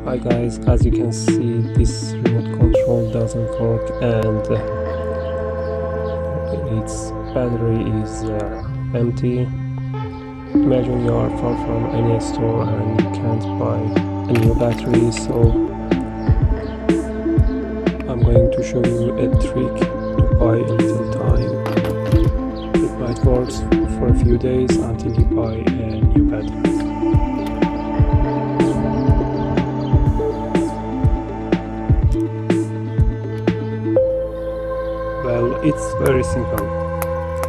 Hi guys, as you can see this remote control doesn't work and its battery is empty. Imagine you are far from any store and you can't buy a new battery, so I'm going to show you a trick to buy a little time. It might work for a few days until you buy a new battery. Well, it's very simple.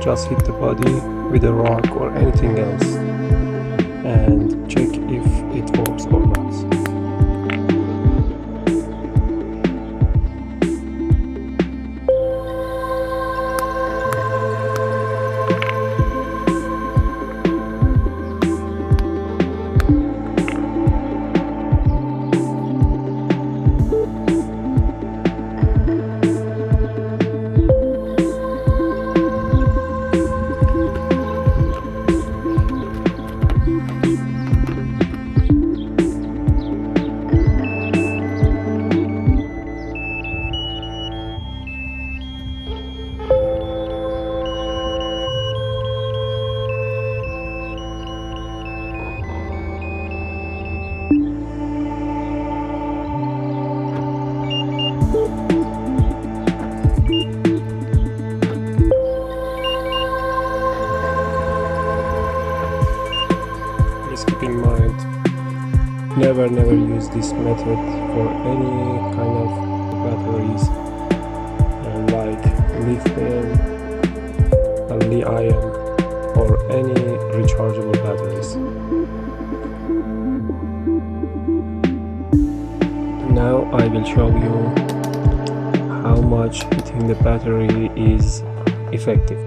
Just hit the body with a rock or anything else and check if it works or not. Please keep in mind, never use this method for any kind of batteries like lithium and Li-Ion or any rechargeable batteries. Now I will show you how much hitting the battery is effective.